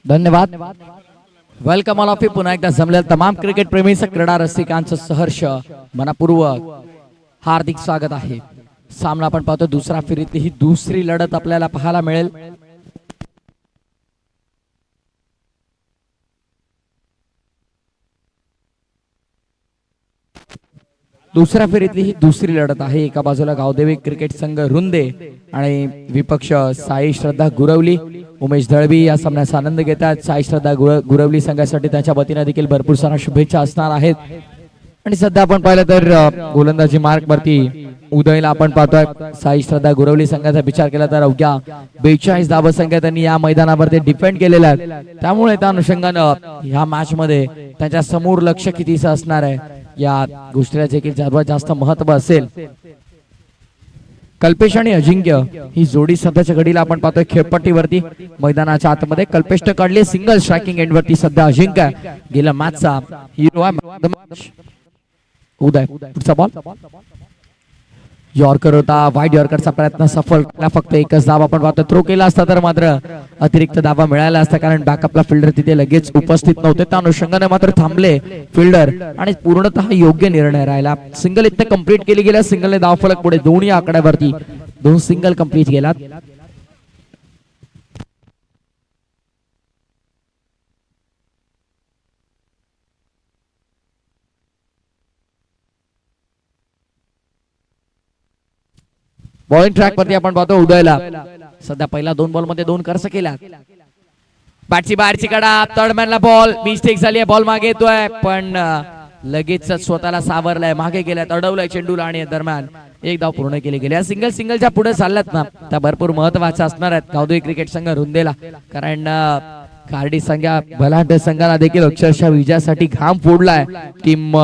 धन्यवाद. Welcome all of you. पुन्हा एकदा जमलेल्या तमाम क्रिकेट प्रेमी क्रीडा रसिकांचं सहर्ष मनपूर्वक हार्दिक स्वागत आहे. सामना आपण पाहतो दुसरा फेरीतली ही दुसरी लढत आपल्याला पाहायला मिळेल. दुसऱ्या फेरीतली ही दुसरी लढत आहे. एका बाजूला गावदेवी क्रिकेट संघ रुंदे आणि विपक्ष साई श्रद्धा गुरवली. उमेश दळवी या सामन्याचा आनंद घेतात. साई श्रद्धा गुरवली संघासाठी त्यांच्या वतीने देखील भरपूर साऱ्या शुभेच्छा असणार आहेत. आणि सध्या आपण पाहिलं तर गोलंदाजी मार्क वरती उदयला आपण पाहतोय. साई श्रद्धा गुरवली संघाचा विचार केला तर अवघ्या 42 धावा संख्या त्यांनी या मैदानावरती डिफेंड केलेल्या आहेत. त्यामुळे त्या अनुषंगानं ह्या मॅच मध्ये त्यांच्या समोर लक्ष कितीचं असणार आहे या गोष्टीला देखील सर्वात जास्त महत्व असेल. कल्पेश आणि अजिंक्य ही जोडी सध्याच्या घडीला आपण पाहतोय खेळपट्टीवरती मैदानाच्या आतमध्ये. कल्पेशने काढले सिंगल स्ट्रायकिंग एंड वरती. सध्या अजिंक्य गेल्या मॅचचा हिरो आहे. उदय पुढचा बॉल यॉर्कर होता. वाईड यॉर्करचा प्रयत्न सफल केला. फक्त एकच धाव आपण पाहतो. थ्रो केला असता तर मात्र अतिरिक्त धावा मिळाला असता कारण बॅकअपला फिल्डर तिथे लगेच उपस्थित नव्हते. त्या अनुषंगाने मात्र थांबले फिल्डर आणि पूर्णतः योग्य निर्णय राहिला. सिंगल इथे कंप्लीट केली गेल्या. सिंगलने धाव फलक पुढे दोन्ही आकड्यावरती 2 सिंगल कंप्लीट केलात. बॉलिंग ट्रॅक वरती आपण पाहतो उदयला सध्या पहिला 2 बॉल मध्ये 2 कर्स केला. बॅटची बाहेरची कडा. थर्ड मॅनला बॉल मिस्टेक झाली आहे. बॉल मागे येतोय पण लगेच स्वतःला सावरलाय. मागे गेल्यात. अडवलाय चेंडूला आणि दरम्यान एक धाव पूर्ण केली गेली. सिंगलच्या पुढे चालल्यात ना त्या भरपूर महत्वाच्या असणार आहेत गावदेवी क्रिकेट संघ रुंदेला. कारण कार्डी संघा बलाढ्य संघाला देखील अक्षरशः विजयासाठी घाम फोडलाय टीम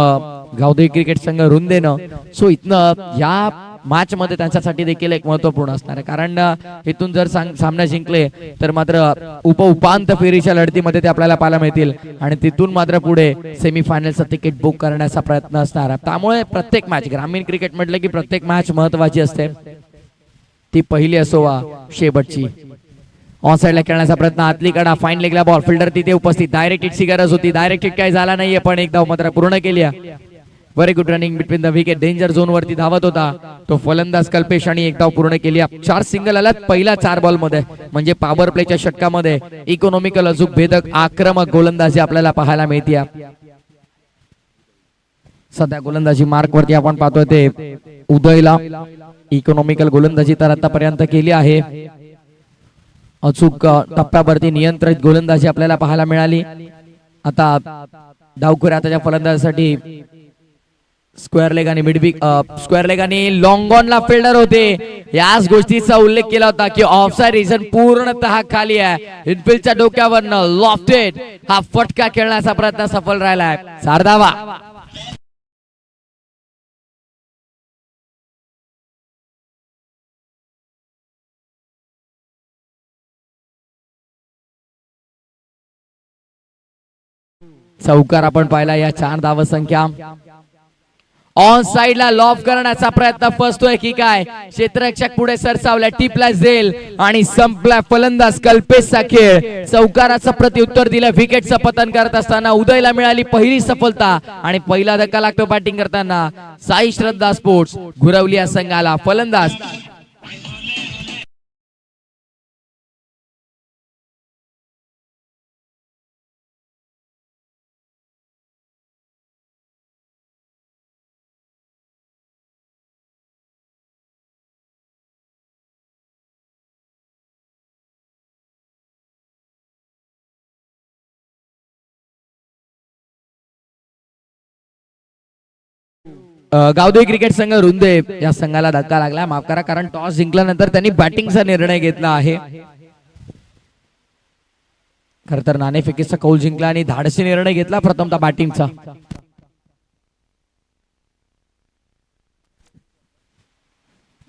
गावदेवी क्रिकेट संघ रुंदेनं. सो इथनं या मॅच मध्ये त्यांच्यासाठी देखील एक महत्वपूर्ण असणार आहे. कारण इथून जर सामना जिंकले तर मात्र उपांत्य फेरीच्या लढतीमध्ये ते आपल्याला पाहायला मिळतील आणि तिथून मात्र पुढे सेमीफायनलचं तिकीट बुक करण्याचा प्रयत्न असणार आहे. त्यामुळे प्रत्येक मॅच ग्रामीण क्रिकेट म्हटलं की प्रत्येक मॅच महत्वाची असते. ती पहिली असो वा शेवटची. ऑन साइडला खेळण्याचा प्रयत्न. आतली कडा. फाईन लेगला बॉल. फिल्डर तिथे उपस्थित. डायरेक्ट हिटची गरज होती. डायरेक्ट हिट काही झाला नाहीये पण एक धाव मात्र पूर्ण केली. Very good running between the wicket. Danger zone वरती धावत होता तो फलंदाज कल्पेश आणि एक धाव पूर्ण केली. 4 सिंगल आल्यात पहिल्या 4 बॉल मध्ये. म्हणजे पॉवर प्लेच्या षटकामध्ये इकॉनॉमिकल अचूक भेदक आक्रमक गोलंदाजी आपल्याला पाहायला मिळते. सध्या गोलंदाजी मार्क वरती आपण पाहतोय ते उदयला इकॉनॉमिकल गोलंदाजी तर आतापर्यंत केली आहे. अचूक टप्प्यावरती नियंत्रित गोलंदाजी आपल्याला पाहायला मिळाली. आता डावखुऱ्या त्याच्या फलंदाजासाठी स्क्वेअर लेग आणि मिडविक स्क्वेअर लेग आणि लॉंग ऑन ला फिल्डर होते. याच गोष्टीचा उल्लेख केला होता की ऑफसाइड रिजन पूर्णतः खाली आहे. इनफिल्डच्या डोक्यावरनं लॉफ्टेड हा फटका खेळण्याचा प्रयत्न सफल राहिलाय. 4 धावा. चौकार आपण पाहिला. या 4 धावा संख्या. ऑन साइडला लॉफ करण्याचा प्रयत्न फसतोय की काय. क्षेत्ररक्षक पुढे सरसावला. टिपला झेल आणि संपला फलंदाज कल्पेशचा खेळ. चौकाराचं प्रत्युत्तर दिलं. विकेटचं पतन करत असताना उदयला मिळाली पहिली सफलता आणि पहिला धक्का लागतो बॅटिंग करताना साई श्रद्धा स्पोर्ट्स गुरवली या संघाला. फलंदाज गावदेवी क्रिकेट संघ रुंदे या संघाला धक्का लागला. माफ करा कारण टॉस जिंकल्यानंतर त्यांनी बॅटिंगचा निर्णय घेतला आहे. खर तर नाणेफेकीचा कौल जिंकला आणि धाडसी निर्णय घेतला प्रथमतः बॅटिंगचा.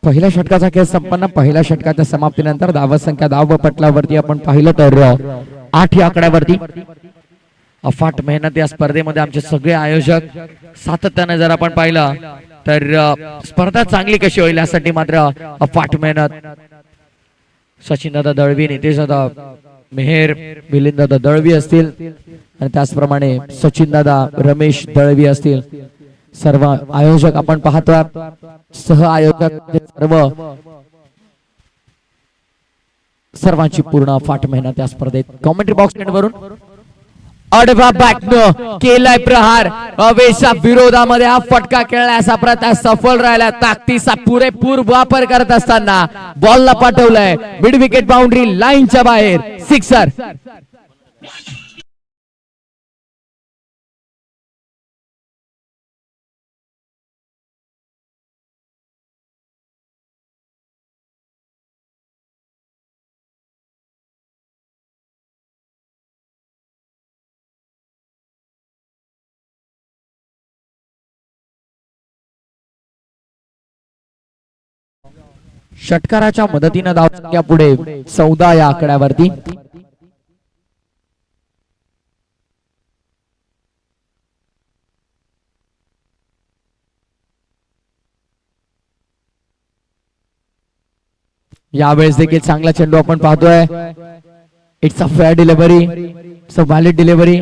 पहिल्या षटकाचा खेळ संपन्न. पहिल्या षटकाच्या समाप्तीनंतर धाव संख्या धावपटलावरती आपण पाहिलं तर 8 या आकड्यावरती. अफाट मेहनत या स्पर्धेमध्ये आमचे सगळे आयोजक सातत्याने जर आपण पाहिलं तर स्पर्धा चांगली कशी होईल यासाठी मात्र अफाट मेहनत. सचिन दादा दळवी, नितेश दादा मेहेर मिलिंद दादा दळवी असतील आणि त्याचप्रमाणे सचिन दादा रमेश दळवी असतील. सर्व आयोजक आपण पाहतोय, सह आयोजक सर्वांची पूर्ण फाट मेहनत या स्पर्धेत. कॉमेंट्री बॉक्स वरून अडवा बॅटनं केलाय प्रहार. हवेच्या विरोधामध्ये हा फटका खेळला, असा प्रयत्न सफल राहिला. ताकदीचा पुरेपूर वापर करत असताना बॉलला पाठवलंय मिड विकेट बाउंड्री लाईनच्या बाहेर. सिक्सर. षटकाराच्या मदतीने धावसंख्या पुढे 14 या आकड्यावरती. यावेळेस देखील चांगला चेंडू आपण पाहतोय. It's a fair delivery, it's a valid delivery.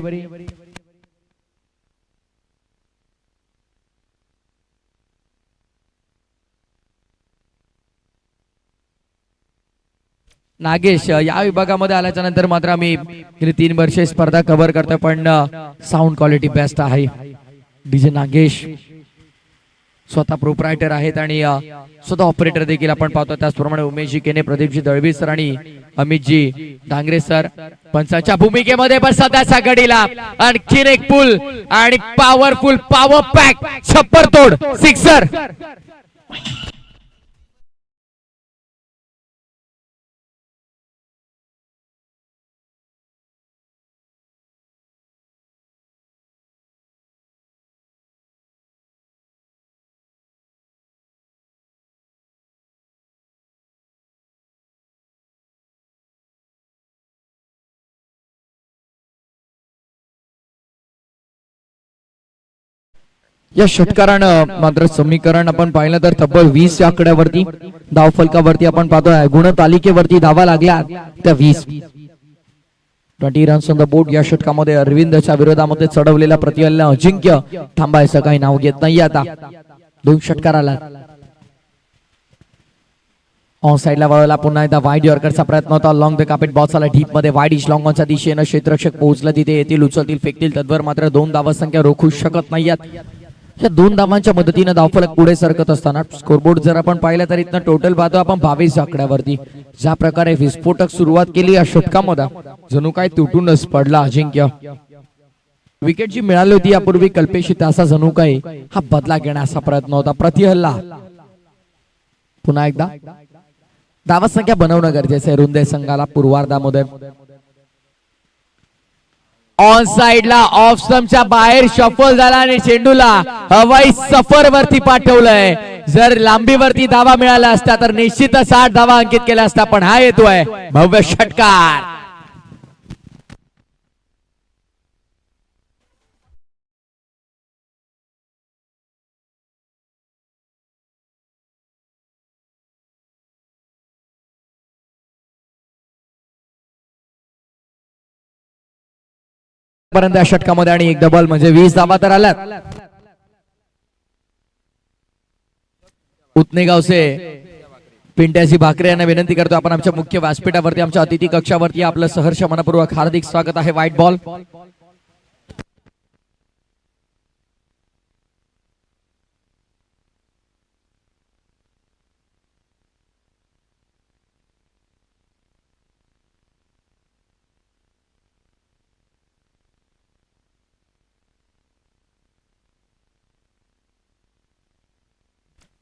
Nagesh या विभागामध्ये आल्याच्या नंतर मात्र आम्ही गेली 3 वर्षे स्पर्धा कव्हर करतोय, पण साऊंड क्वालिटी बेस्ट आहे. डीजे नागेश स्वतः प्रोप्रायटर आहेत आणि स्वतः ऑपरेटर देखील आपण पाहतो. त्याचप्रमाणे उमेशजी केने, प्रदीपजी दळवी सर आणि अमितजी डांगरे सर पंचांच्या भूमिकेमध्ये. पण सध्याच्या घडीला आणखीन एक पुल आणि पॉवरफुल पॉवर पॅक छप्पर तोड. सिक्सर. या षटकारानं मात्र समीकरण आपण पाहिलं तर तब्बल 20 या आकड्यावरती धावफलकावरती आपण पाहतोय. गुणतालिकेवरती धावा लागल्या त्या 20. 20 रन्स ऑन द बोर्ड. या षटकामध्ये अरविंदच्या विरोधामध्ये चढवलेला प्रतिहल्ला अजिंक्य थांबायचं काही नाव घेत नाही. आता 2 षटकाराला ऑन साइडला वळला. पुन्हा एकदा वाईड यॉर्करचा प्रयत्न होता. लॉंग द कार्पेट बॉल आला डीप मध्ये. वाईड इश लॉंग ऑनच्या दिशेनं क्षेत्ररक्षक पोहोचला. तिथे येतील, उचलतील, फेकतील. तद्वर मात्र 2 धावा संख्या रोखू शकत नाहीत. या 2 धावांच्या मदतीने धावफलक पुढे सरकत असताना स्कोरबोर्ड जर आपण पाहिलं तर इथनं टोटल पाहतो आपण 22 आकड्यावरती. ज्या प्रकारे विस्फोटक सुरुवात केली या षटकामध्ये, जणू काय तुटूनच पडला अजिंक्य. विकेट जी मिळाली होती यापूर्वी कल्पेशी, त्याचा जणू काय हा बदला घेण्याचा प्रयत्न होता. प्रतिहल्ला. पुन्हा एकदा धावा संख्या बनवणं गरजेचं आहे रुंदे संघाला पूर्वार्धामध्ये. ऑन साइडला ऑफ स्टंपच्या बाहेर शफल झाला आणि चेंडूला हवाई सफर वरती पाठवलंय. जर लांबीवरती धावा मिळाला असता तर निश्चितच 60 धावा अंकित केला असता, पण हा येतोय भव्य षटकार. पर्यंत या षटकामध्ये आणि एक डबल म्हणजे 20 धावा तर आल्यात. उत्नेगावचे पिंट्याची भाकरे यांना विनंती करतो आपण आमच्या मुख्य व्यासपीठावरती, आमच्या अतिथी कक्षावरती आपलं सहर्ष मनपूर्वक हार्दिक स्वागत आहे. White ball.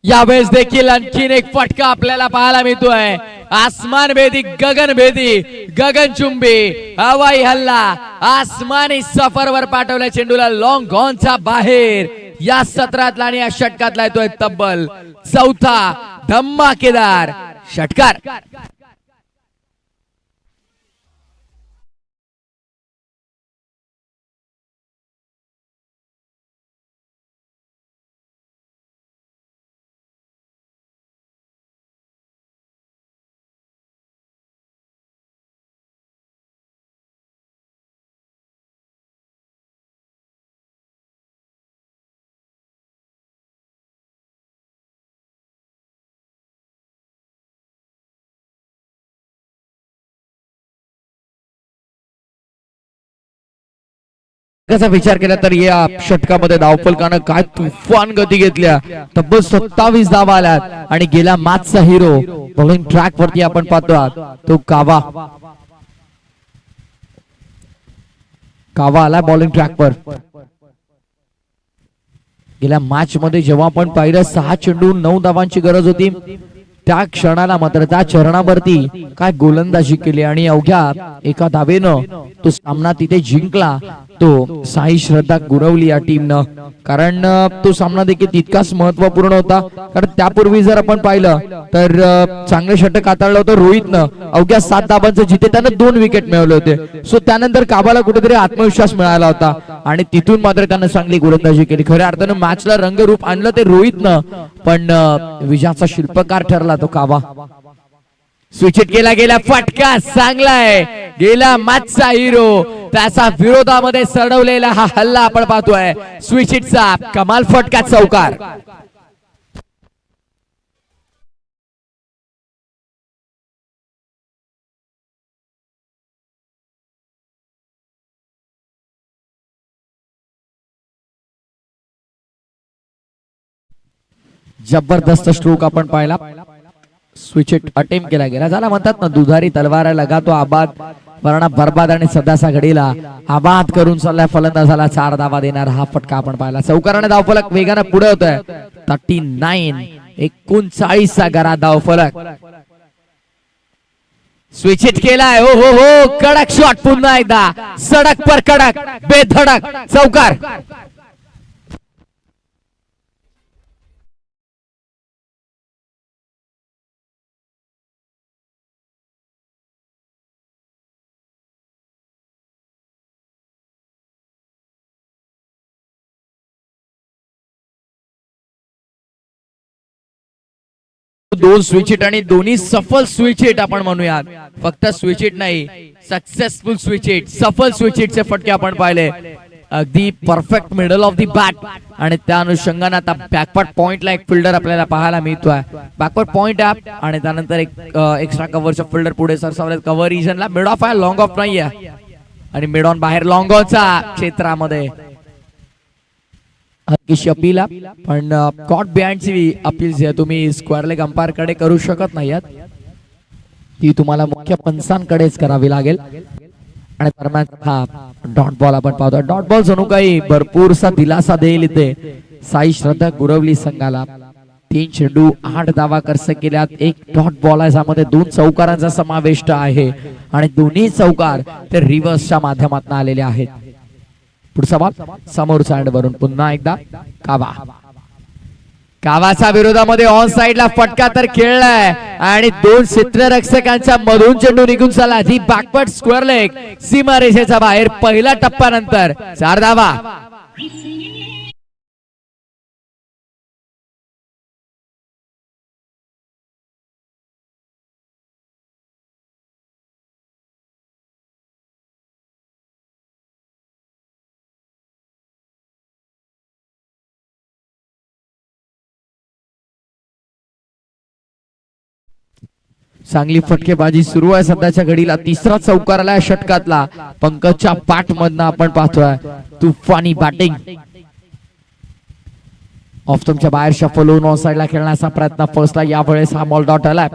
यावेळेस देखील आणखीन एक फटका आपल्याला पाहायला मिळतोय. आसमान भेदी, गगन भेदी, गगनचुंबी हवाई हल्ला. आसमानी सफरवर पाठवल्या चेंडूला लॉंग ऑनच्या बाहेर. या सत्रातला आणि या षटकातला येतोय तब्बल 4था धमाकेदार षटकार. कसा विचार केला तर या षटकामध्ये धावफलकानं काय तुफान गती घेतल्या. तब्बल 27 धावा आल्यात आणि गेला मॅचचा हिरो बॉलिंग ट्रॅक वरती आपण पाहतो तो कावा आला बॉलिंग ट्रॅक वर. गेल्या मॅच मध्ये जेव्हा आपण पाहिलं 6 चेंडू 9 धावांची गरज होती, त्या क्षणाला मात्र त्या चरणावरती काय गोलंदाजी केली आणि अवघ्या एका धावेनं तो सामना तिथे जिंकला. तो साई श्रद्धा गुरवली या टीमनं, कारण तो सामना देखील तितकाच महत्वपूर्ण होता. कारण त्यापूर्वी जर आपण पाहिलं तर चांगले षटक हाताळलं होतं रोहितनं अवघ्या 7 धावांचं, जिथे त्यानं 2 विकेट मिळवले होते. सो त्यानंतर काबाला कुठेतरी आत्मविश्वास मिळाला होता आणि तिथून मात्र त्यानं चांगली गोलंदाजी केली. खऱ्या अर्थानं मॅचला रंगरूप आणलं ते रोहितनं, पण विजयाचा शिल्पकार ठरला तो काबा. स्विच हिट केला गेला, फटका चांगलाय, गेला मॅचचा हिरो त्याचा विरोधामध्ये सडवलेला हा हल्ला आपण पाहतोय. स्विच हिटचा कमाल फटका, चौकार. जबरदस्त स्ट्रोक आपण पाहिला. स्विच हिट अटेम्प्ट केला गेला. झाला म्हणतात ना, दुधारी तलवार लगा तो आबाद वरना बर्बाद, आणि सध्याचा घडीला आबाद करून चाललाय फलंदाजाला 4 धावा देणार हा फटका आपण पाहिला. चौकाराने धावफलक वेगाने पुढे होतोय. 39 चा घरा धावफलक. स्विच हिट केलाय. हो हो हो, कडक शॉट पुन्हा एकदा, सडक पर कडक, बेधडक, चौकार. दोन स्विच हिट आणि दोन्ही सफल स्विच हिट आपण म्हणूयात. फक्त स्विच हिट नाही, सक्सेसफुल स्विच हिट, सफल स्विच हिटचे फटके आपण पाहिले. अगदी perfect middle of the bat, आणि त्या अनुषंगाने आता बॅकवर्ड पॉइंटला एक फिल्डर आपल्याला पाहायला मिळतोय. बॅकवर्ड पॉइंट आहे आणि त्यानंतर एक एक्स्ट्रा कव्हरचा फिल्डर पुढे सरसावले. कव्हर रिजनला मिड ऑफ आहे, लॉंग ऑफ नाहीये, आणि मिड ऑन बाहेर लॉंग ऑनच्या क्षेत्रामध्ये हलकीशी अपील, पण कॉट बिहाइंडची अपील जी आहे तुम्ही स्क्वेअर लेग अंपायर कडे करू शकत नाही, ती तुम्हाला मुख्य पंचांकडेच करावी लागेल. आणि दरम्यान हा डॉट बॉल आपण पाहतो. डॉट बॉल जणू काही भरपूरसा दिलासा देईल इथे साई श्रद्धा गुरवली संघाला. 3 चेंडू 8 धावा खर्च केल्यात, 1 डॉट बॉल आहे, ज्यामध्ये 2 चौकारांचा समावेश आहे आणि दोन्ही चौकार ते रिव्हर्सच्या माध्यमातून आलेले आहेत. पुढचा बॉल समोरच्या हँड वरून पुन्हा एकदा कावाच्या विरोधामध्ये ऑन साइडला फटका तर खेळलाय आणि 2 क्षेत्ररक्षकांच्या मधून चेंडू निघून चालला. ती बॅकवर्ड स्क्वेअर लेग सीमारेषेच्या बाहेर, पहिला टप्प्यानंतर 4 धावा. चांगली फटकेबाजी सुरू आहे सध्याच्या घडीला. तिसरा चौकार आला षटकातला. पंकजच्या पाठ मधनं आपण पाहतोय तुफानी बॅटिंग. ऑफ तुमच्या बाहेर शफल होऊन ऑन साइडला खेळण्याचा प्रयत्न फर्स्टला, यावेळेस हा बॉल डॉट आला.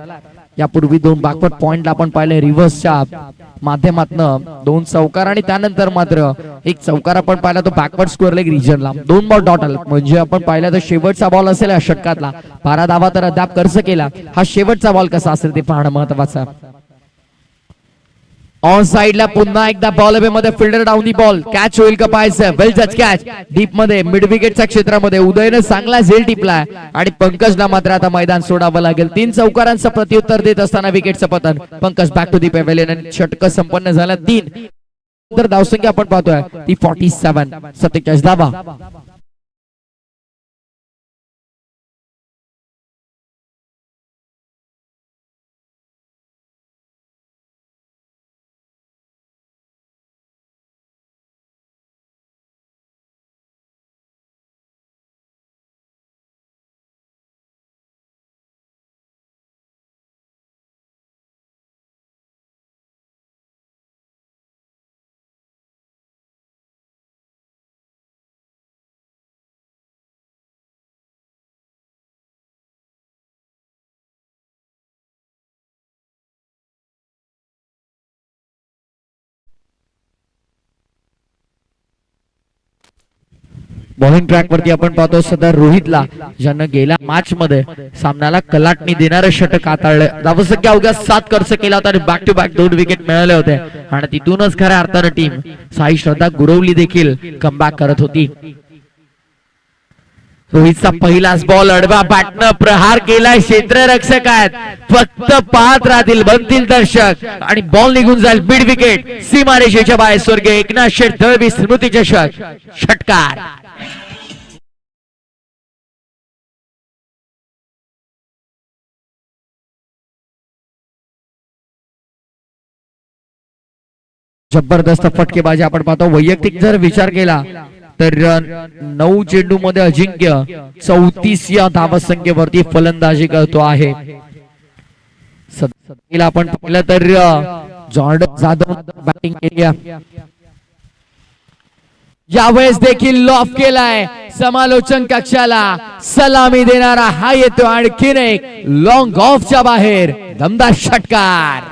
यापूर्वी 2 बॅकवर्ड पॉइंटला आपण पाहिले रिव्हर्सच्या माध्यमातून 2 चौकार, आणि त्यानंतर मात्र 1 चौकार आपण पाहिला तो बॅकवर्ड स्क्वेअर लेग रिजनला. 2 बॉल डॉट आला, म्हणजे आपण पाहिला तर शेवटचा बॉल असेल या षटकातला. 12 धावा तर अद्याप खर्च केला. हा शेवटचा बॉल कसा असेल ते पाहणं महत्वाचं. ऑन साइडला पुन्हा एकदा बॉल अवे मध्ये fielder down the ball, catch होईल का पाहायचं. वेल जज कॅच डीप मध्ये मिड विकेटच्या क्षेत्रामध्ये. उदयने चांगला झेल टिपलाय आणि पंकजला मात्र आता मैदान सोडावं लागेल. 3 चौकारांचं प्रत्युत्तर देत असताना विकेटचं पतन. Pankaj back to the pavilion आणि षटक संपन्न झाला. 3 तर धावसंख्या आपण पाहतोय ती 47 धावा. बॉलिंग ट्रॅक वरती आपण पाहतो सध्या रोहितला, ज्यानं गेल्या मॅच मध्ये सामन्याला कलाटणी देणारं षटक हाताळलं. धावसंख्या अवघ्या 7 खर्च केला होता आणि बॅक टू बॅक 2 विकेट मिळाले होते आणि तिथूनच खऱ्या अर्थानं टीम साई श्रद्धा गुरवली देखील कमबॅक करत होती. रोहितचा पहिलाच बॉल अडवा बॅटनं प्रहार केलाय. क्षेत्ररक्षक आहेत, फक्त पाहत राहतील, बनतील दर्शक आणि बॉल निघून जाईल मिड विकेट सीमारेषेच्या बाहेर. स्वर्गीय एकनाथ शेठ दळवी स्मृती चषक षटकार. जबरदस्त फटकेबाजी आपण पाहतो. वैयक्तिक जर विचार केला तर 9 चेंडू मध्ये अजिंक्य 34 या धावसंख्येवरती फलंदाजी करतो आहे. आपण पाहिलं तर जॉर्डन जाधव बॅटिंग केली, यावेळेस देखील लॉफ केलाय. समालोचन कक्षाला सलामी देणारा हा येतो आणखीन एक लॉंग ऑफच्या बाहेर दमदार षटकार.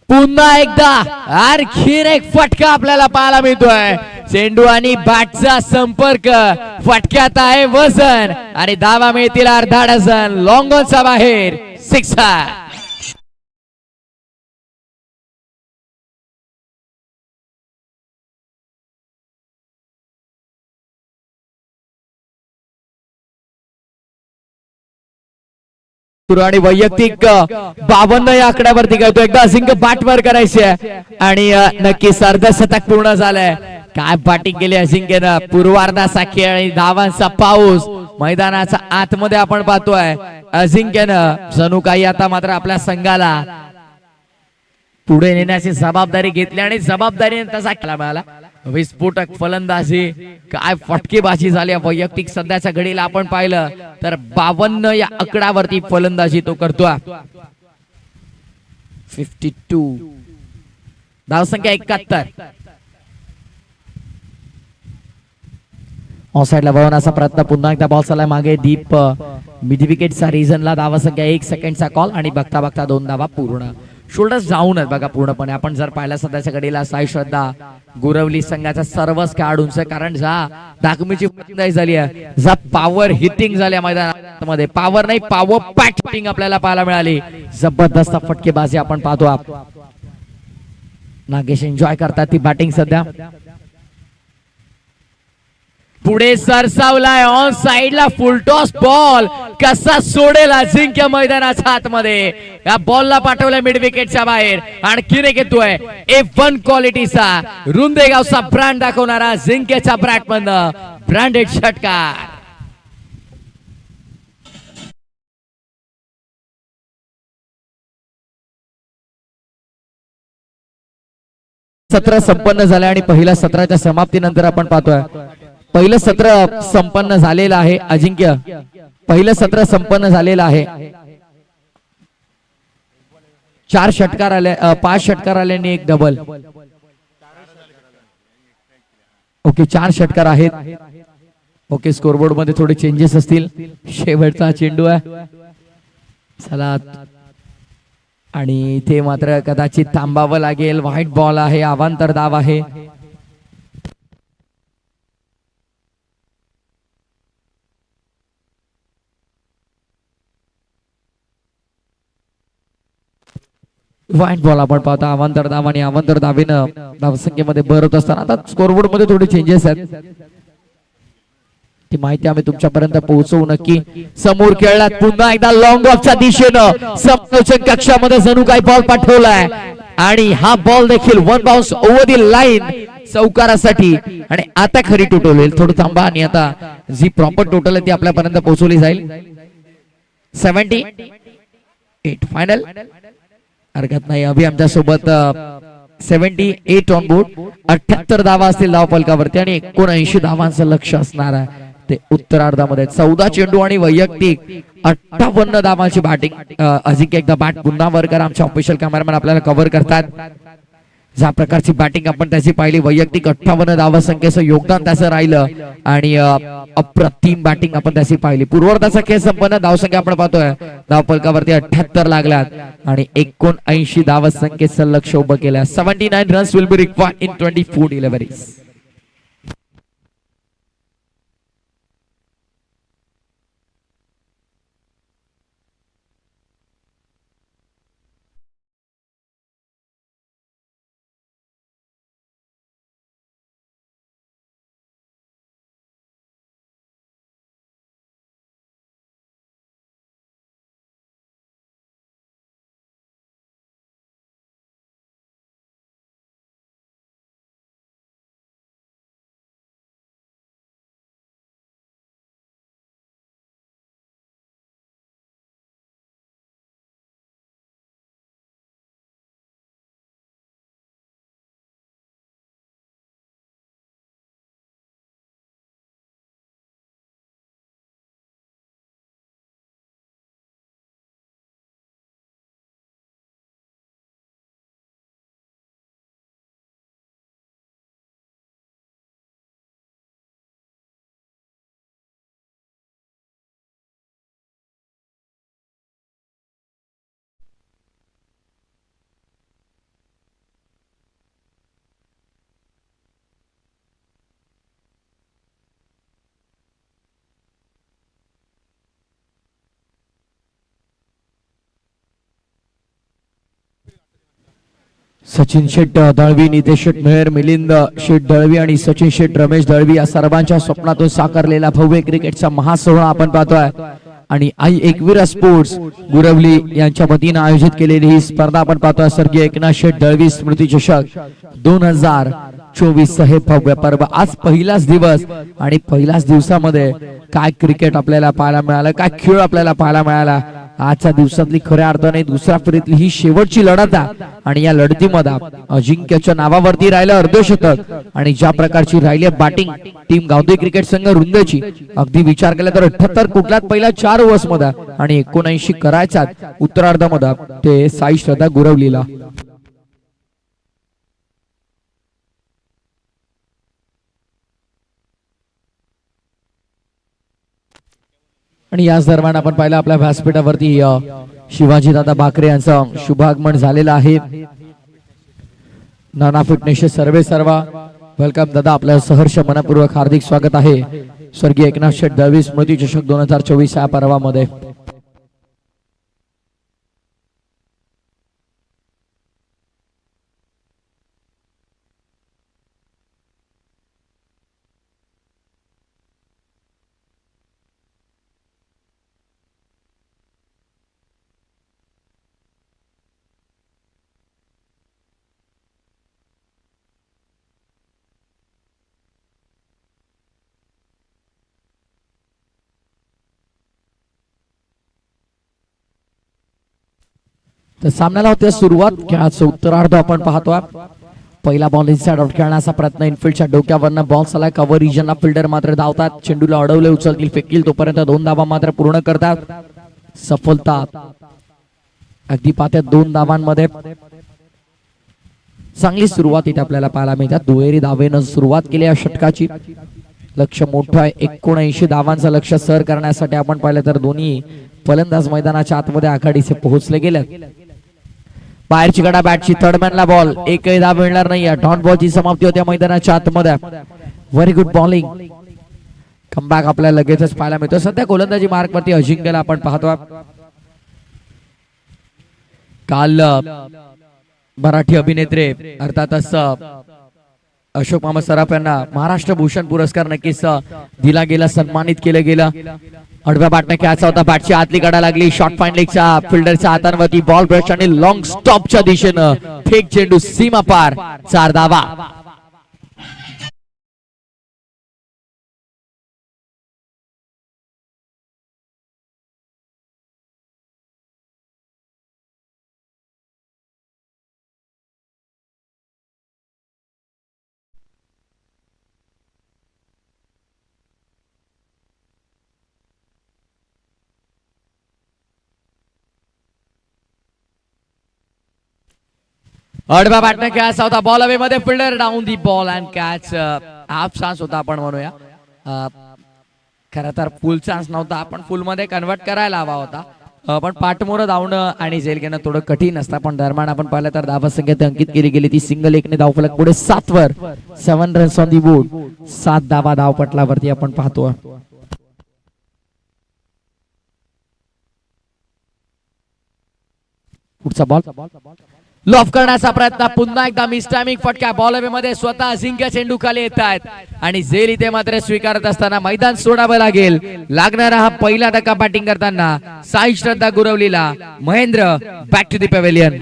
पुन्हा एकदा आणखीन एक फटका आपल्याला पाहायला मिळतोय. चेंडू आणि बॅटचा संपर्क, फटक्यात आहे वजन आणि धावा मिळतील अर्धा डझन. लॉंग ऑनचा बाहेर सिक्सर. आणि वैयक्तिक 52 या आकड्यावरती करतो. एकदा अजिंक्य बॅट वर करायचे आणि नक्कीच अर्धशतक पूर्ण झालंय. काय बॅटिंग केली अजिंक्यनं. पूर्वार्धाचा खेळ आणि धावांचा पाऊस मैदानाचा आतमध्ये आपण पाहतोय. अजिंक्यनं जणू काही आता मात्र आपल्या संघाला पुढे नेण्याची जबाबदारी घेतली आणि जबाबदारीने तसा खेळला मिळाला. विस्फोटक फलंदाजी, काय फटकेबाजी झाली वैयक्तिक. सध्याच्या घडीला आपण पाहिलं तर 52 या आकड्यावरती फलंदाजी तो करतोय. 52 धावसंख्या 71. ऑफसाइडला वळवण्याचा प्रयत्न, पुन्हा एकदा बॉल चाललाय मागे डीप मिड विकेटचा रिझनला. धावसंख्या 1 सेकंडचा कॉल आणि बघता बघता 2 धावा पूर्ण. शोल्डर्स जाऊन आहेत बघा पूर्णपणे. आपण जर पाहिलं सध्याच्या घडीला साई श्रद्धा गुरवली संघाच्या सर्वच खेळाडूंचं, कारण जा दाखमीची झाली आहे, जा पॉवर हिटिंग झाली मैदानामध्ये. पॉवर नाही, पॉवर पॅक हिटिंग आपल्याला पाहायला मिळाली. जबरदस्त फटकेबाजी आपण पाहतो. नागेश एन्जॉय करतात ती बॅटिंग सध्या. पुढे सरसावलाय ऑन साइडला फुलटॉस बॉल, कसा सोडेल अजिंक्य मैदानाच्या आतमध्ये. या बॉलला पाठवलाय मिड विकेटच्या बाहेर. आणखीन एक येतोय F1 क्वालिटीचा रुंदेगावचा ब्रँड दाखवणारा अजिंक्यच्या ब्रॅट मधनं ब्रँडेड षटकार. सत्र संपन्न झाले आणि पहिल्या सत्राच्या समाप्तीनंतर आपण पाहतोय पहिलं सत्र संपन्न झालेलं आहे. अजिंक्य पहिलं सत्र संपन्न झालेलं आहे. 4 षटकार आले, 5 षटकार आले आणि 1 डबल. ओके 4 षटकार आहेत. ओके स्कोरबोर्ड मध्ये थोडे चेंजेस असतील. शेवटचा चेंडू आहे चला, आणि इथे मात्र कदाचित थांबावं लागेल. व्हाईट बॉल आहे, अवांतर धाव आहे. व्हाईट बॉल आपण पाहता. अवांतर धाव आणि अवांतर धावेनं धावसंख्येमध्ये भर होत असताना आता स्कोरबोर्ड मध्ये थोडे चेंजेस आहेत. ती माहिती आम्ही तुमच्यापर्यंत पोहोचवू नक्की. समोर खेळलात पुन्हा एकदा लॉंग ऑफच्या दिशेनं समालोचन कक्षामध्ये जणू काही बॉल पाठवलाय आणि हा बॉल देखील 1 बाउन्स ओव्हर दी लाईन चौकारासाठी. आणि आता खरी टोटल होईल. थोडं थांबा आणि आता जी प्रॉपर टोटल आहे ती आपल्यापर्यंत पोहोचवली जाईल. 78 फायनल. हरकत नाही. अभि आमच्या सोबत 78 ऑन बोर्ड. 78 धावा असतील धावफलकावरती आणि 79 धावांचं लक्ष असणार आहे ते उत्तरार्धामध्ये. 14 चेंडू आणि वैयक्तिक 58 धावांची बॅटिंग. अजिंक्य एकदा बॅट पुन्हा वर करा. आमचे ऑफिशियल कॅमेरामॅन आपल्याला कव्हर करतात. ज्या प्रकारची बॅटिंग आपण त्याची पाहिली, वैयक्तिक 58 धावसंख्येचं योगदान त्याचं राहिलं आणि अप्रतिम बॅटिंग आपण त्याची पाहिली. पूर्वार्धाचा खेळ संपन्न. धावसंख्या आपण पाहतोय धावफलकावरती 78 लागल्यात आणि 79 धावसंख्येचं लक्ष उभं केलं. 79 runs will be required in 24 deliveries. Sachin Shet Dalvi, Nitesh Shet Mehar, Milind Shet Dalvi आणि सचिन शेट रमेश दळवी या सर्वांच्या स्वप्नातून साकारलेला भव्य क्रिकेटचा महासोहळा आपण पाहतोय. आणि आई एकवीरा स्पोर्ट्स गुरवली यांच्या वतीनं आयोजित केलेली ही स्पर्धा आपण पाहतोय. स्वर्गीय एकनाथ शेट दळवी स्मृती चषक 2024 हे भव्य पर्व. आज पहिलाच दिवस आणि पहिल्याच दिवसामध्ये काय क्रिकेट आपल्याला पाहायला मिळालं, काय खेळ आपल्याला पाहायला मिळाला. आजच्या दिवसातली खऱ्या अर्थाने दुसऱ्या फेरीतली ही शेवटची लढत आहे आणि या लढतीमध्ये अजिंक्यच्या नावावरती राहिलं अर्धशतक आणि ज्या प्रकारची राहिली बॅटिंग टीम गावदेवी क्रिकेट संघ रुंदेची, अगदी विचार केला तर 78 कुठल्यात पहिल्या 4 ओव्हर्स मध्ये आणि 79 करायचा उत्तरार्धामध्ये ते साई श्रद्धा गुरवलीला. आणि याच दरम्यान आपण पाहिलं आपल्या व्यासपीठावरती शिवाजी दादा बाकरे यांचं शुभागमन झालेलं आहे. नाना फिटनेसचे सर्वा वेलकम दादा, आपल्या सहर्ष मनपूर्वक हार्दिक स्वागत आहे स्वर्गीय एकनाथ शेट दळवी स्मृती चषक 2024 या पर्वामध्ये. तर सामन्याला होते सुरुवात. खेळाचं उत्तरार्ध आपण पाहतोय. पहिला बॉल इनसाइड आउट खेळण्याचा प्रयत्न, इनफिल्डच्या डोक्यावरनं बॉल सलाय कव्हर रिजनला फिल्डर मात्र धावतात. चेंडूला अडवले, उचलतील, फेकील तोपर्यंत 2 धावा मात्र पूर्ण करतात. सफलता अगदी पात्यात 2 धावांमध्ये. चांगली सुरुवात इथे आपल्याला पाहायला मिळतात. दुहेरी धावेनं सुरुवात केली या षटकाची. लक्ष मोठं आहे, 79 धावांचं लक्ष सर करण्यासाठी आपण पाहिलं तर दोन्ही फलंदाज मैदानाच्या आतमध्ये आघाडीचे पोहोचले गेले. बाहेरची गडा बॅटची, थर्डमॅनला बॉल, एकही धाव मिळणार नाही. डॉट बॉलची समाप्ती होते मैदानाच्या आतमध्ये. Very good bowling. कमबॅक आपल्याला लगेचच पाहायला मिळतो. सध्या गोलंदाजी मार्कवरती अजिंक्यला आपण पाहतो. काल मराठी अभिनेत्री अर्थातच अशोक मामा सराफ यांना महाराष्ट्र भूषण पुरस्कार नक्कीच दिला गेला, सन्मानित केलं गेलं. आडव्या बॅटने खेळायचा होता, बॅटची आतली गडा लागली, शॉर्ट फाईन लेगच्या फिल्डरच्या हातांवरती बॉल ब्रश आणि लॉंग स्टॉपच्या दिशेनं फेक चेंडू सीमा पार, 4 धावा. आडवा बॅटने कॅच होता बॉल अवे मध्ये fielder down the ball and catch half chance होता आपण म्हणूया. खरं तर फुल चान्स नव्हता आपण फुल मध्ये कन्वर्ट करायला हवा होता. पण पाठमोर धावणं आणि झेल घेणं थोडं कठीण असतं. पण दरम्यान आपण पाहिलं तर धावसंख्या अंकित केली गेली ती सिंगल एकने धावफलक पुढे 7 वर 7 रन्स ऑन दी बोर्ड 7 धावा धावपटलावरती आपण पाहतो. पुढचा बॉल लॉफ करण्याचा प्रयत्न पुन्हा एकदा मिसटायमिंग फटका बॉल अवे मध्ये स्वतः अजिंक्य चेंडू खाली येत आहेत आणि झेल इथे मात्र स्वीकारत असताना मैदान सोडावं लागेल. लागणारा हा पहिला धक्का बॅटिंग करताना साई श्रद्धा गुरवलीला. Mahendra back to the pavilion.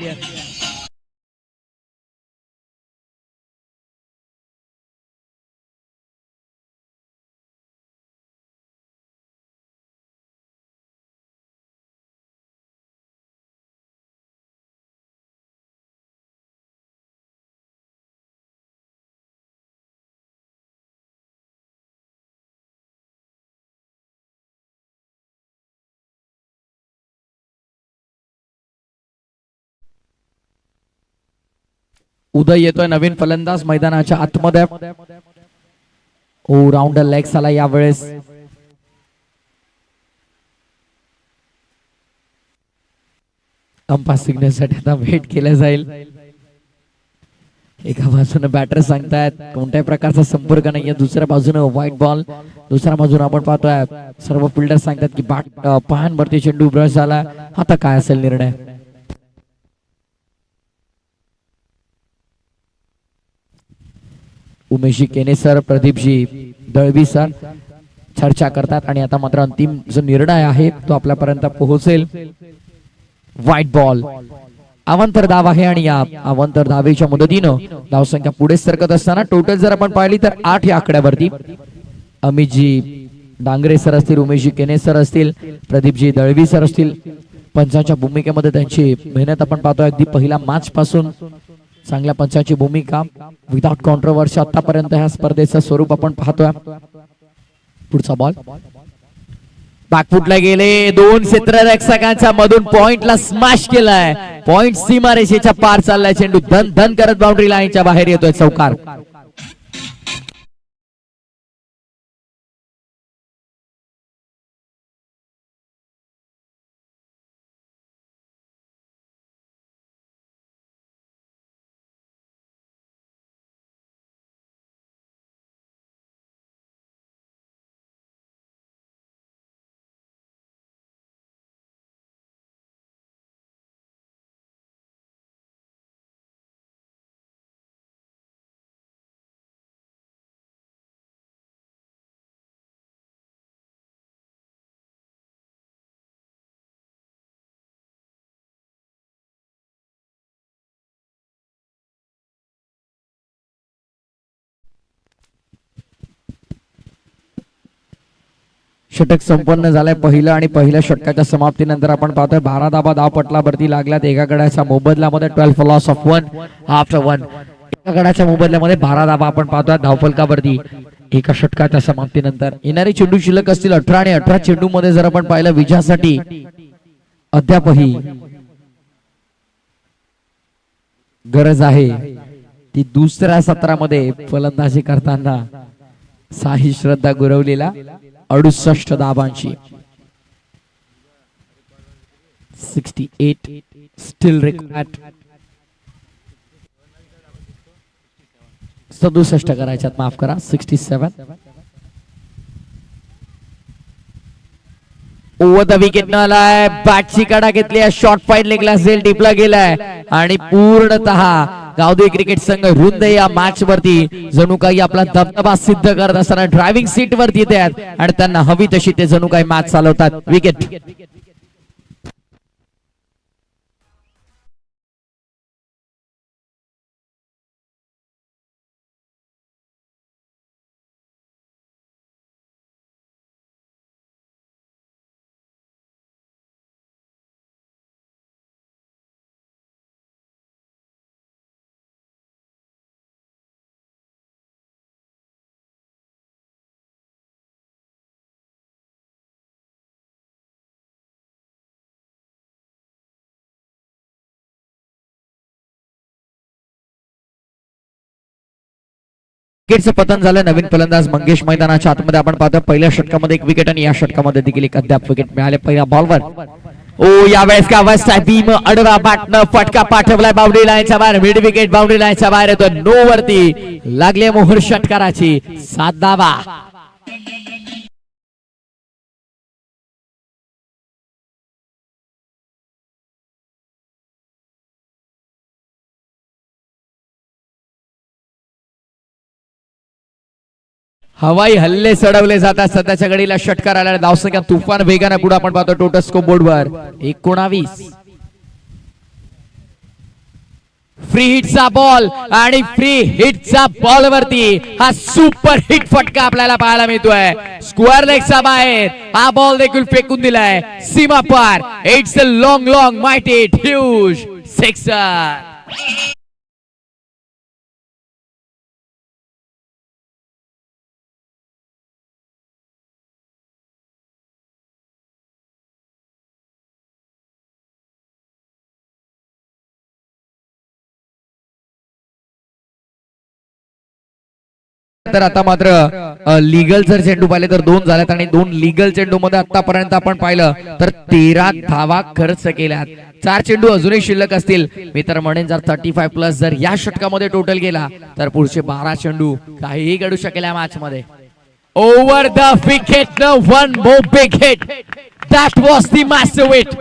Uday येतोय नवीन फलंदाज मैदानाच्या आतमध्ये. ओ राऊंड लेग आला यावेळेस. अंपायर सिग्नलसाठी आता वेट केलं जाईल. एका बाजूने बॅटर सांगतायत कोणत्याही प्रकारचा संपर्क नाहीये. दुसऱ्या बाजूने व्हाईट बॉल. दुसऱ्या बाजूने आपण पाहतोय सर्व फिल्डर सांगतात की पायांवरती चेंडू ब्रश झाला. आता काय असेल निर्णय. उमेशजी केने सर प्रदीपजी दळवी सर चर्चा करतात आणि आता मात्र अंतिम जो निर्णय आहे तो आपल्यापर्यंत पोहोचेल. व्हाईट बॉल अवंतर धाव आहे आणि या अवंतर धावेच्या मदतीनं धावसंख्या पुढे सरकत असताना टोटल जर आपण पाहिली तर 8 या आकड्यावरती. अमितजी डांगरे सर असतील, उमेशजी केने सर असतील, प्रदीपजी दळवी सर असतील. पंचांच्या भूमिकेमध्ये त्यांची मेहनत आपण पाहतोय अगदी पहिला मॅच पासून चांगल्या पंचांची भूमिका विदाउट कॉन्ट्रोवर्सी आतापर्यंत ह्या स्पर्धेचं स्वरूप आपण पाहतोय. पुढचा बॉल बॅकफुटला गेले. 2 क्षेत्ररक्षकांच्या मधून पॉइंटला स्मॅश केलाय. पॉइंट सीमारेषेच्या पार चाललाय चेंडू. धन धन करत बाउंड्री लाईनच्या बाहेर येतोय चौकार. षटक संपन्न झालंय पहिलं आणि पहिल्या षटकाच्या समाप्तीनंतर आपण पाहतोय 12 धावा धावपटलावरती लागल्यात. एका गड्याच्या मोबदल्यामध्ये 12 फॉल लॉस ऑफ 1 आफ्टर 1. एका गड्याच्या मोबदल्यामध्ये 12 धावा आपण पाहतोय धावफलकावरती एका षटकाच्या समाप्तीनंतर. येणारे चेंडू शिल्लक असतील 18 आणि 18 चेंडू मध्ये जर आपण पाहिलं विजयासाठी अद्यापही गरज आहे ती दुसऱ्या सत्रामध्ये फलंदाजी करताना साई श्रद्धा गुरवलीला 68 धावांची. 68 स्टील रिक्वायर्ड. 67 करायच्यात माफ करा 67. ओव्हर द विकेट न आलाय. बॅटची कडा घेतली आहे. शॉर्ट फाईट लेगला झेल टिपला गेलाय आणि पूर्णतः गावदेवी क्रिकेट संघ रुंद या मॅच वरती जणू काही आपला दबदबा सिद्ध करत असताना ड्रायव्हिंग सीट वरती येत आहेत आणि त्यांना हवी तशी ते जणू काही मॅच चालवतात. विकेट. विकेटचं पतन झालं. नवीन फलंदाज मंगेश मैदानाच्या आतमध्ये आपण पाहतो. पहिल्या षटकामध्ये एक विकेट आणि या षटकामध्ये देखील एक अद्याप विकेट मिळाले पहिल्या बॉलवर. ओ यावेळेस का अवस्था भीम अडवा बाटनं फटका पाठवलाय बाउंड्री लाईनच्या बाहेर. मिड विकेट बाउंड्री लाईनच्या बाहेर येतो. नो वरती लागले मोहर षटकाराची. 7 धावा. हवाई हल्ले चढवले जातात. सध्याच्या घडीला षटकार आला. धावसंख्या तुफान वेगाने पुढे आपण पाहतो टोटल स्कोर बोर्डवर 19. फ्री हिटचा बॉल आणि फ्री हिटचा बॉल वरती हा सुपर हिट फटका आपल्याला पाहायला मिळतोय. स्क्वेअर लेगच्या बाहेर हा बॉल देखील फेकून दिलाय सीमा पार. It's a long long mighty huge sixer. तर आता मात्र लीगल जर चेंडू पाहिले तर 2 झाल्यात आणि 2 लीगल चेंडू मध्ये आतापर्यंत आपण पाहिलं तर 13 धावा खर्च केल्यात. 4 चेंडू अजूनही शिल्लक असतील. मी तर म्हणेन जर 35 प्लस जर या षटकामध्ये टोटल गेला तर पुढचे 12 चेंडू काहीही घडू शकेल या मॅच मध्ये. Over the wicket one more big hit. That was the master hit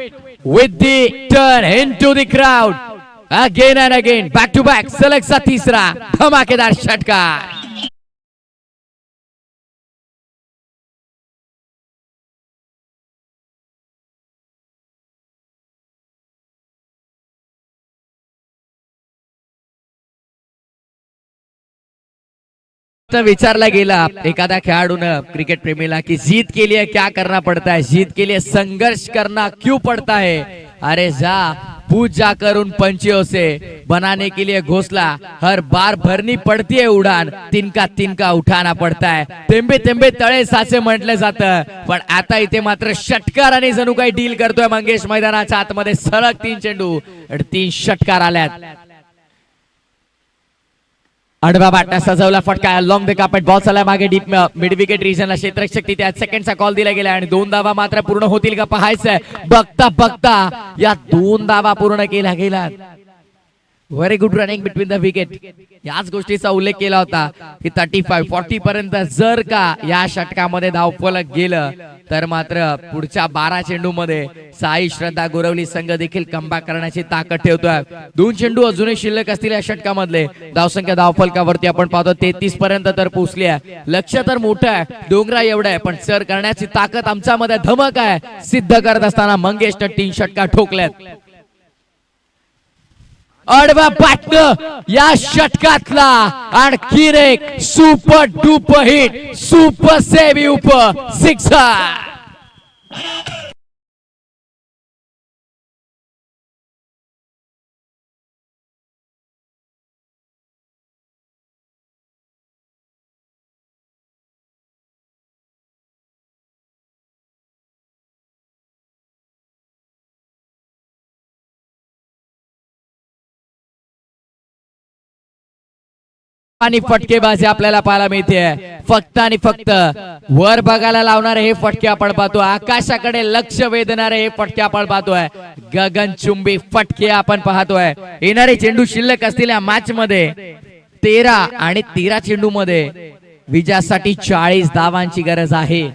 with the turn into the crowd. Again and again back to back सलगचा तिसरा धमाकेदार षटकार. विचारला गेला एखाद्या खेळाडूनं क्रिकेट प्रेमीला की जीत के लिए क्या करना पड़ता है, जीत के लिए संघर्ष करना क्यों पड़ता है. अरे जा पूछ जाकर उन पंछियों से बनाने के लिए घोंसला हर बार भरनी पड़ती है उड़ान तिनका तिनका उठाना पड़ता है. तेंबे तेंबे तळे साचे म्हटलं जातं. पण आता इथे मात्र षटकार आणि जणू काही डील करतोय मंगेश मैदानाच्या आतमध्ये. सलग 3 चेंडू 3 षटकार आल्यात. आडवा बाटना सजवला फटका लॉंग द कार्पेट बॉल चालला मागे डीप मिड विकेट रिजनला क्षेत्ररक्षक तिथे सेकंडचा कॉल दिला गेला आणि 2 धावा मात्र पूर्ण होतील का पाहायचंय. बघता बघता या 2 धावा पूर्ण केल्या गेल्यात. Very good running between the wicket. याच गोष्टीचा उल्लेख केला होता की 35-40 पर्यंत जर का या षटकामध्ये धावफलक गेलं तर मात्र पुढच्या 12 चेंडू मध्ये साई श्रद्धा गोरवली संघ देखील कमबॅक करण्याची ताकद ठेवतोय. 2 चेंडू अजूनही शिल्लक असतील या षटकामधले. धावसंख्या धावफलकावरती आपण पाहतो 33 पर्यंत तर पोहोचली आहे. लक्ष तर मोठं आहे, डोंगरा एवढं आहे, पण सर करण्याची ताकद आमच्यामध्ये धमक आहे. सिद्ध करत असताना मंगेशनं 3 षटकार ठोकल्यात. आडवा बाटनं या षटकातला आणखीन एक super duper hit, super save sixer. आणि फटकेबाजी आपल्याला पाहायला मिळते. फक्त आणि फक्त वर बघायला लावणारे हे फटके आपण पाहतो. आकाशाकडे लक्ष वेधणारे हे फटके आपण पाहतोय. गगनचुंबी फटके आपण पाहतोय. येणारे चेंडू शिल्लक असलेल्या मॅच मध्ये 13 आणि 13 चेंडू मध्ये विजयासाठी 40 धावांची गरज आहे.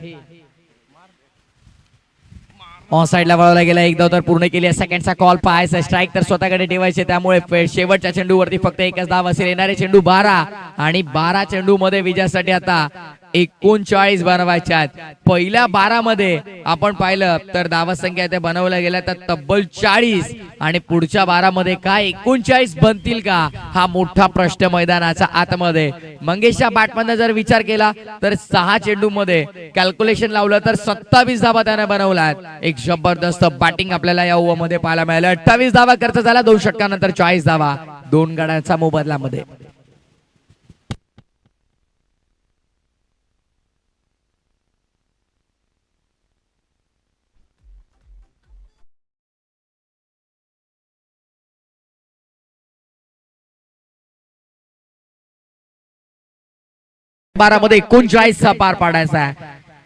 ऑन साइडला वळवला गेला. एक धाव तर पूर्ण केली. सेकंडचा कॉल पाहायचा. स्ट्राईक तर स्वतःकडे ठेवायचे, त्यामुळे शेवटच्या चेंडूवरती फक्त एकच धाव असेल. येणारे चेंडू 12 आणि 12 चेंडू मध्ये विजयासाठी आता 39 बनवायच्या आहेत. पहिल्या 12 मध्ये आपण पाहिलं तर धावसंख्या ते बनवल्या गेल्या तर तब्बल 40 आणि पुढच्या 12 मध्ये काय 39 बनतील का, हा मोठा प्रश्न मैदानाच्या आतमध्ये. मंगेशच्या बॅटमॅनने जर विचार केला तर 6 चेंडू मध्ये कॅल्क्युलेशन लावलं तर 27 धावा त्याने बनवल्या. एक जबरदस्त बॅटिंग आपल्याला या ओव्हर मध्ये पाहायला मिळालं. 28 धावा खर्च झाला 2 षटकानंतर 40 धावा 2 गड्यांच्या मोबदल्यामध्ये. 12 मध्ये 39 चा पार पाडायचा आहे,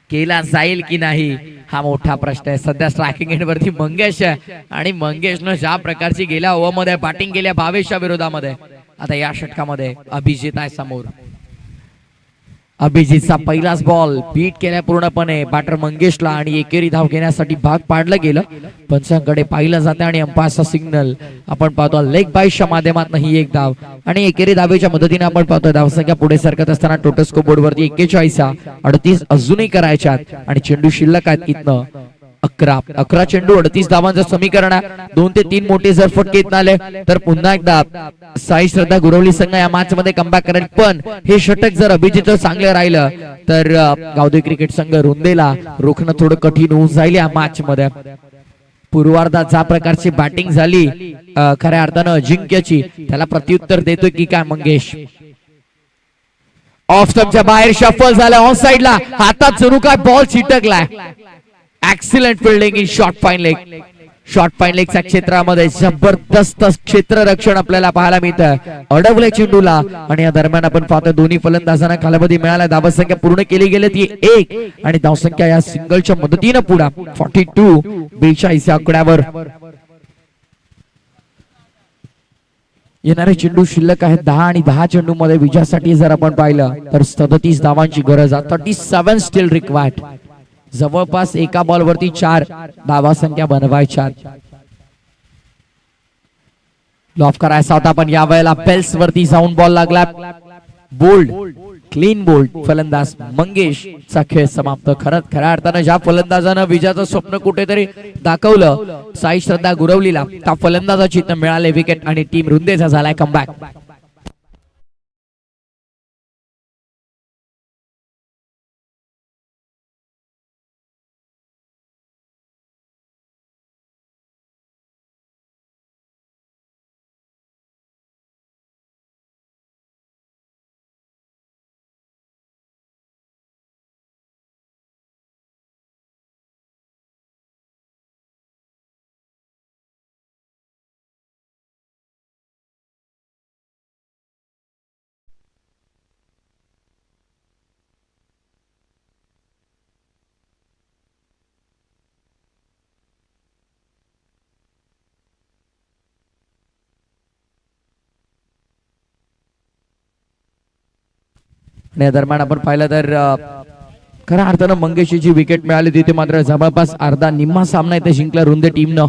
केला जाईल की नाही हा मोठा प्रश्न आहे. सध्या स्ट्रायकिंग एंड वरती मंगेश आहे आणि मंगेशनं ज्या प्रकारची गेल्या ओव्हर मध्ये बॅटिंग केल्या भावेशच्या विरोधामध्ये, आता या षटकामध्ये अभिजित आहे समोर. अभिजितचा पहिलाच बॉल बीट केल्या पूर्णपणे बॅटर मंगेशला आणि एकेरी धाव घेण्यासाठी भाग पाडलं गेलं. पंचांकडे पाहिलं जाते आणि अंपायरचा सिग्नल आपण पाहतो लेग बाईसच्या माध्यमातून ही एक धाव आणि एकेरी धावेच्या मदतीने आपण पाहतो धावसंख्या पुढे सरकत असताना टोटल स्कोर बोर्ड वरती 41 38 अजूनही करायच्यात आणि चेंडू शिल्लक आहेत इथनं 11 चेंडू 38 धावांचं समीकरण आहे. 2 ते 3 मोठे जर फटके इथं आले तर पुन्हा एकदा साई श्रद्धा गुरवली संघ या मॅच मध्ये कमबॅक करेल. पण हे षटक जर अभिजित चांगलं राहिलं तर गावदेवी क्रिकेट संघ रुंदेला रोखणं थोडं कठीण होऊन जाईल या मॅच मध्ये. पूर्वार्धात ज्या प्रकारची बॅटिंग झाली खऱ्या अर्थानं अजिंक्यची, त्याला प्रत्युत्तर देतोय की काय मंगेश. ऑफ स्टंपच्या बाहेर शफल झालं, ऑन साइडला हातात जणू काय बॉल चिटकलाय. Excellent fielding in short fine leg. Short fine लेगच्या क्षेत्रामध्ये जबरदस्त क्षेत्ररक्षण आपल्याला पाहायला मिळतं. अडवले चेंडूला आणि या दरम्यान आपण पाहतो दोन्ही फलंदाजांना कालावधी मिळाला. धावसंख्या पूर्ण केली गेली ती 1 आणि धावसंख्या या सिंगलच्या मदतीनं पुढे 42 या आकड्यावर. येणारे चेंडू शिल्लक आहेत 10 आणि 10 चेंडू मध्ये विजयासाठी जर आपण पाहिलं तर 37 धावांची गरज आहे. 37 स्टील रिक्वायर्ड. जवळपास एका बॉल वरती 4 धावा संख्या बनवायच्या. लॉफ करायचा होता पण या वेळेला पेल्स वरती जाऊन बॉल लागला. बोल्ड क्लीन बोल्ड फलंदाज मंगेश चा खेळ समाप्त. खऱ्या अर्थानं ज्या फलंदाजानं विजयाचं स्वप्न कुठेतरी दाखवलं साई श्रद्धा गुरवलीला, त्या फलंदाजाची मिळाले विकेट आणि टीम रुंदेचा झालाय कमबॅक. या दरम्यान आपण पाहिलं तर खऱ्या अर्थानं मंगेशची जी विकेट मिळाली तिथे मात्र जवळपास अर्धा निम्मा सामना इथे जिंकला रुंदे टीमनं.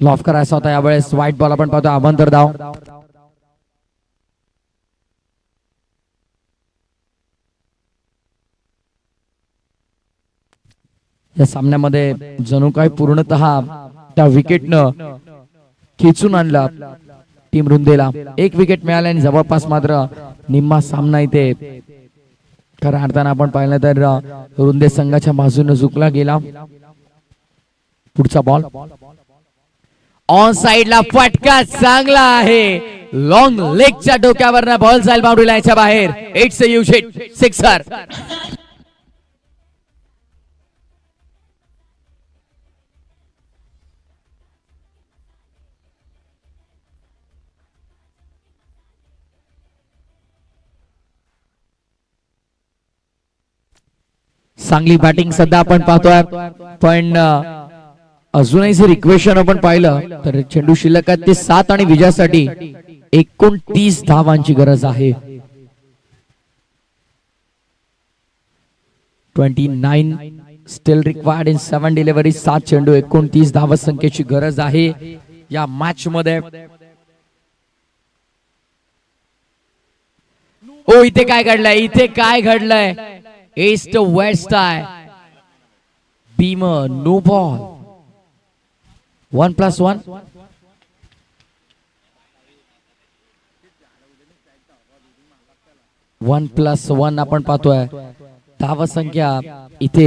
लॉफ करायचा होता यावेळेस व्हाईट बॉल आपण पाहतो अभंतर धाव. या सामन्यामध्ये जणू काय पूर्णतः त्या विकेटनं खेचून आणला टीम रुंदेला. एक विकेट मिळाली आणि जवळपास मात्र निम्मा सामना इथे खऱ्या अर्थानं आपण पाहिलं तर रुंदे संघाच्या बाजूने झुकला गेला. पुढचा बॉल ऑन साइडला फटका चांगला आहे. लॉंग लेगच्या डोक्यावर बॉल जाईल बाउंड्री लाईनच्या बाहेर. It's a huge hit, sixer. चांगली बॅटिंग सध्या आपण पाहतोय पण अजूनही जर इक्वेशन आपण पाहिलं तर चेंडू शिल्लक आहेत ते 7 आणि विजयासाठी 29 धावांची गरज आहे. 29 स्टिल रिक्वायर्ड इन 7 डिलिव्हरी. 7 चेंडू 29 धावा संख्येची गरज आहे या मॅच मध्ये. ओ इथे काय घडलंय, इथे काय घडलंय. ईस्ट वेस्ट आहे. Bhim no ball. 1+1. आपण पाहतोय धावा संख्या इथे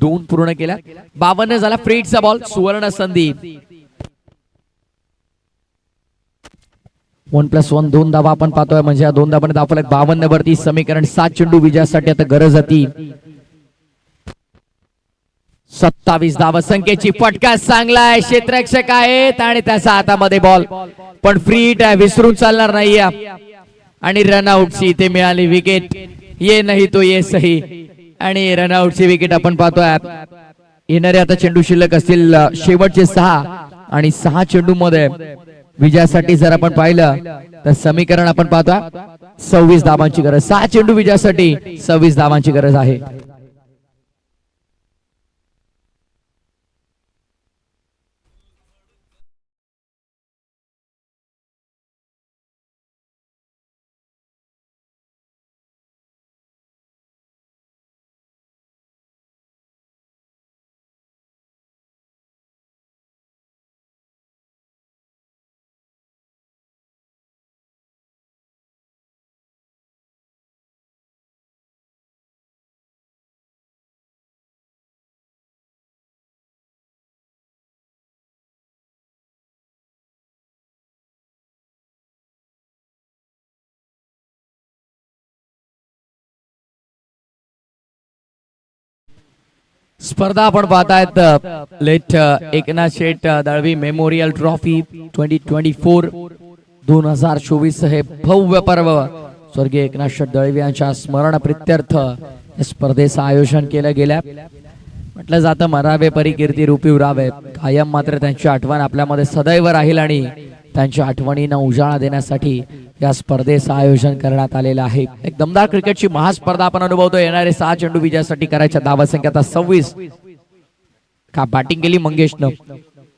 2 पूर्ण केल्या. 52 झाला. फ्रीडचा बॉल, सुवर्ण संधी. 1+1 2 धावा आपण पाहतोय, म्हणजे या 2 धावांनी धावफलक 52 वरती. समीकरण 7 चेंडू विजयासाठी आता गरज होती 27 धावा संख्येची. फटका चांगला आहे, क्षेत्ररक्षक आहेत आणि त्याच्या हातामध्ये बॉल, पण फ्री हिट आहे, विसरून चालणार नाहीये. आणि रनआउटची इथे मिळाली विकेट. ये नाही तो ये सही, आणि रनआउटची विकेट आपण पाहतोय. येणारे आता चेंडू शिल्लक असतील शेवटचे 6, आणि 6 चेंडू मध्ये विजयासाठी जर आपण पाहिलं तर समीकरण आपण पाहतोय 26 धावांची गरज. 6 चेंडू विजयासाठी 26 धावांची गरज आहे. स्पर्धा आपण पाहतायत लेट एकनाथ शेठ दळवी मेमोरियल ट्रॉफी 2024 2024 हे भव्य पर्व स्वर्गीय एकनाथ शेठ दळवी यांच्या स्मरण प्रित्यर्थ या स्पर्धेचं आयोजन केलं गेलं. म्हटलं जातं मरावे परी कीर्ती रूपी उरावे, कायम मात्र त्यांची आठवण आपल्यामध्ये सदैव राहील, आणि त्यांच्या आठवणींना उजाळा देण्यासाठी या स्पर्धेचं आयोजन करण्यात आलेलं आहे. एक दमदार क्रिकेटची महास्पर्धा आपण अनुभवतो. येणारे 6 चेंडू विजयासाठी करायच्या धावा संख्या आता 26. का बॅटिंग केली मंगेशनं,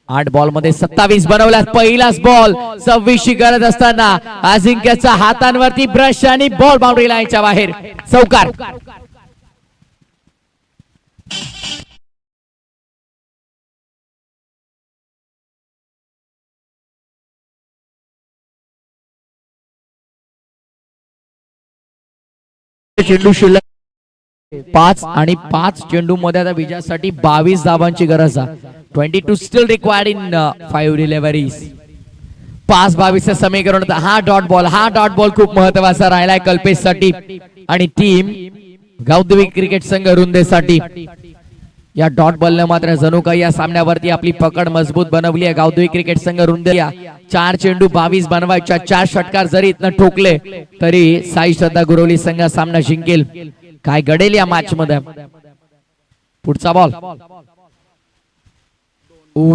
8 बॉल मध्ये 27 बनवल्यात. पहिलाच बॉल 26 ची गरज असताना अजिंक्यच्या हातांवरती ब्रश आणि बॉल बाउंड्री लाईनच्या बाहेर. चौकार. चेंडू शिल्लक 5, आणि 5 चेंडू मध्ये आता विजयासाठी 22 धावांची गरज आहे. 22 स्टिल रिक्वायर्ड इन 5 डिलिव्हरीज. 5-22 समीकरण. हा डॉट बॉल खूप महत्वाचा राहिलाय कल्पेशसाठी आणि टीम गावदेवी क्रिकेट संघ रुंदेसाठी. या डॉट बॉलने मात्र जणू काही या सामन्यावरती आपली पकड मजबूत बनवली आहे. गावदेवी क्रिकेट संघ रुंदेया 4 चेंडू 22 बनवायच्या. 4 षटकार जरी इथनं ठोकले तरी साई श्रद्धा गुरवली संघ सामना जिंकेल. काय घडेल या मॅच मध्ये. पुढचा बॉल.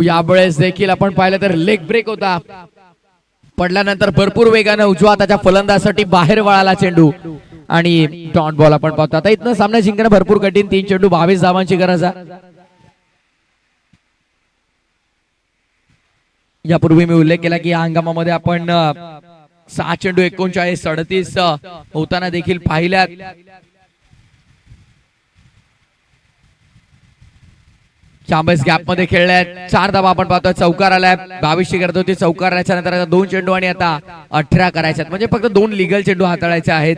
यावेळेस देखील आपण पाहिलं तर लेग ब्रेक होता, पडल्यानंतर भरपूर वेगाने उजवा त्याच्या फलंदाजासाठी बाहेर वळाला चेंडू, आणि डॉट बॉल आपण पाहतो. आता इथनं सामना जिंकणं भरपूर कठीण. 3 चेंडू 22 धावांची गरज आहे. यापूर्वी मी उल्लेख केला की या हंगामामध्ये आपण 6 चेंडू 39 38 होताना देखील पाहिल्यात. चांबस गॅप मध्ये खेळल्यात. 4 धावा आपण पाहतोय. चौकार आलाय. 22 ची गरज होती. चौकार आल्याच्या नंतर आता 2 चेंडू आणि आता 18 करायचे, म्हणजे फक्त 2 लिगल चेंडू हाताळायचे आहेत.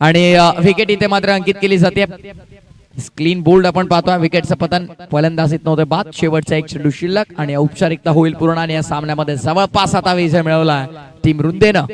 आणि विकेट इथे मात्र अंकित केली जाते. क्लीन बोल्ड आपण पाहतोय. विकेटचं पतन फलंदाजीत नव्हतं बाद. शेवटचा 1 चेंडू शिल्लक आणि औपचारिकता होईल पूर्ण, आणि या सामन्यामध्ये जवळपास आता विजय मिळवला टीम रुंदेनं.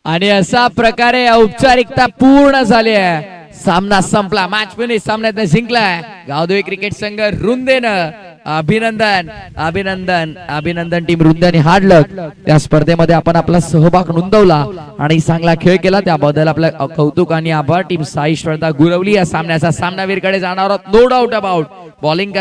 आणि अशा प्रकारे औपचारिकता पूर्ण झाली आहे. सामना संपला. Match finish. सामन्यात जिंकलाय गावदेवी क्रिकेट संघ रुंदेनं. अभिनंदन अभिनंदन अभिनंदन टीम रुंदेने हार्डलक त्या स्पर्धेमध्ये आपण आपला सहभाग नोंदवला आणि चांगला खेळ केला त्याबद्दल आपलं कौतुक आणि आभार. टीम साई श्रद्धा गुरवली या सामन्याचा सामनावीरकडे जाणार आहोत. No doubt about bowling